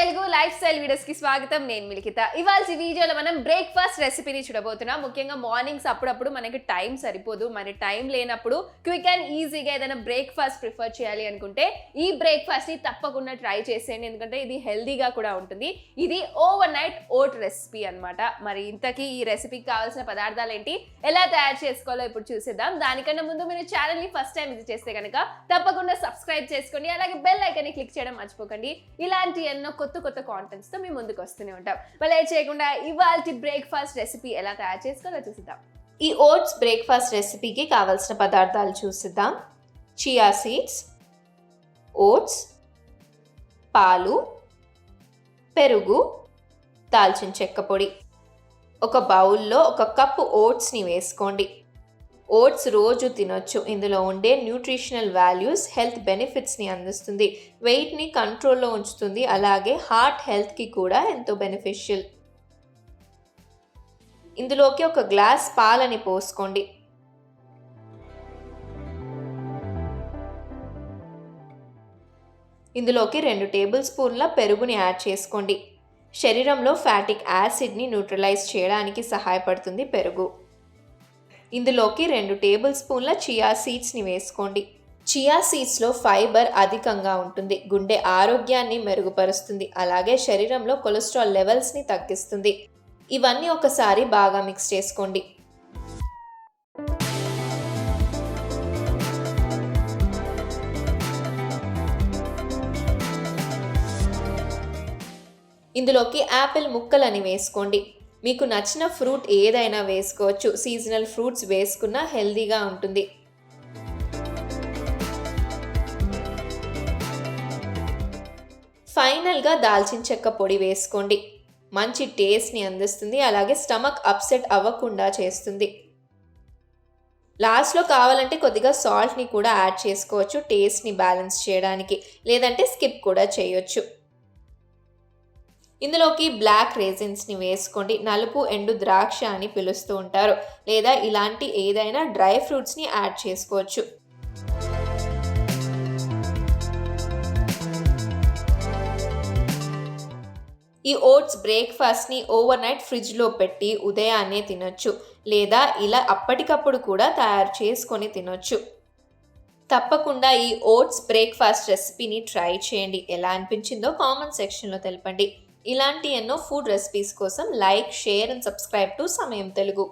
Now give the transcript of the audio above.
Telugu life style videos కి స్వాగతం. నేను మిలికిత. ఇవాళ ఈ వీడియోలో మనం బ్రేక్ఫాస్ట్ రెసిపీని చూడబోతున్నాం. ముఖ్యంగా మార్నింగ్స్ అప్పుడప్పుడు మనకి టైం సరిపోదు. మన టైం లేనప్పుడు క్విక్ అండ్ ఈజీగా ఏదైనా బ్రేక్ఫాస్ట్ ప్రిఫర్ చేయాలి అనుకుంటే ఈ బ్రేక్ఫాస్ట్ ని తప్పకుండా ట్రై చేసేయండి. ఎందుకంటే ఇది హెల్దీగా కూడా ఉంటుంది. ఇది ఓవర్ నైట్ ఓట్ రెసిపీ అన్నమాట. మరి ఇంతకీ ఈ రెసిపీకి కావాల్సిన పదార్థాలు ఏంటి, ఎలా తయారు చేసుకోవాలో ఇప్పుడు చూసేద్దాం. దానికన్నా ముందు మీరు ఛానల్ ని ఫస్ట్ టైం విజిట్ చేస్తే కనుక తప్పకుండా సబ్స్క్రైబ్ చేసుకోండి. అలాగే బెల్ ఐకాన్ ని క్లిక్ చేయడం మర్చిపోకండి. ఇలాంటి ఎన్నో కొత్త కాంటెంట్స్ తో మేము ముందుకు వస్తూనే ఉంటాం. మళ్ళీ చేయకుండా ఇవాల్టి బ్రేక్ఫాస్ట్ రెసిపీ ఎలా తయారు చేసుకోవాలో చూసిద్దాం. ఈ ఓట్స్ బ్రేక్ఫాస్ట్ రెసిపీకి కావాల్సిన పదార్థాలు చూసిద్దాం. చియా సీడ్స్, ఓట్స్, పాలు, పెరుగు, దాల్చిన చెక్క పొడి. ఒక బౌల్లో 1 కప్పు ఓట్స్ని వేసుకోండి. ఓట్స్ రోజు తినొచ్చు. ఇందులో ఉండే న్యూట్రిషనల్ వాల్యూస్ హెల్త్ బెనిఫిట్స్ని అందిస్తుంది, వెయిట్ని కంట్రోల్లో ఉంచుతుంది, అలాగే హార్ట్ హెల్త్కి కూడా ఎంతో బెనిఫిషియల్. ఇందులోకి 1 గ్లాస్ పాలని పోసుకోండి. ఇందులోకి 2 టేబుల్ స్పూన్ల పెరుగుని యాడ్ చేసుకోండి. శరీరంలో ఫ్యాటిక్ యాసిడ్ని న్యూట్రలైజ్ చేయడానికి సహాయపడుతుంది పెరుగు. ఇందులోకి 2 టేబుల్ స్పూన్ల చియా సీడ్స్ని వేసుకోండి. చియా సీడ్స్లో ఫైబర్ అధికంగా ఉంటుంది, గుండె ఆరోగ్యాన్ని మెరుగుపరుస్తుంది, అలాగే శరీరంలో కొలెస్ట్రాల్ లెవెల్స్ని తగ్గిస్తుంది. ఇవన్నీ ఒకసారి బాగా మిక్స్ చేసుకోండి. ఇందులోకి యాపిల్ ముక్కలని వేసుకోండి. మీకు నచ్చిన ఫ్రూట్ ఏదైనా వేసుకోవచ్చు. సీజనల్ ఫ్రూట్స్ వేసుకున్నా హెల్దీగా ఉంటుంది. ఫైనల్గా దాల్చిన చెక్క పొడి వేసుకోండి. మంచి టేస్ట్ని అందిస్తుంది, అలాగే స్టమక్ అప్సెట్ అవ్వకుండా చేస్తుంది. లాస్ట్లో కావాలంటే కొద్దిగా సాల్ట్ని కూడా యాడ్ చేసుకోవచ్చు టేస్ట్ని బ్యాలెన్స్ చేయడానికి, లేదంటే స్కిప్ కూడా చేయొచ్చు. ఇందులోకి బ్లాక్ రేజిన్స్ని వేసుకోండి. నలుపు ఎండు ద్రాక్ష అని పిలుస్తూ ఉంటారు, లేదా ఇలాంటి ఏదైనా డ్రై ఫ్రూట్స్ని యాడ్ చేసుకోవచ్చు. ఈ ఓట్స్ బ్రేక్ఫాస్ట్ని ఓవర్ నైట్ ఫ్రిడ్జ్లో పెట్టి ఉదయాన్నే తినొచ్చు, లేదా ఇలా అప్పటికప్పుడు కూడా తయారు చేసుకొని తినొచ్చు. తప్పకుండా ఈ ఓట్స్ బ్రేక్ఫాస్ట్ రెసిపీని ట్రై చేయండి. ఎలా అనిపించిందో కామెంట్ సెక్షన్లో తెలపండి. ఇలాంటి ఎన్నో ఫుడ్ రెసిపీస్ కోసం like, share and subscribe to సమయం తెలుగు.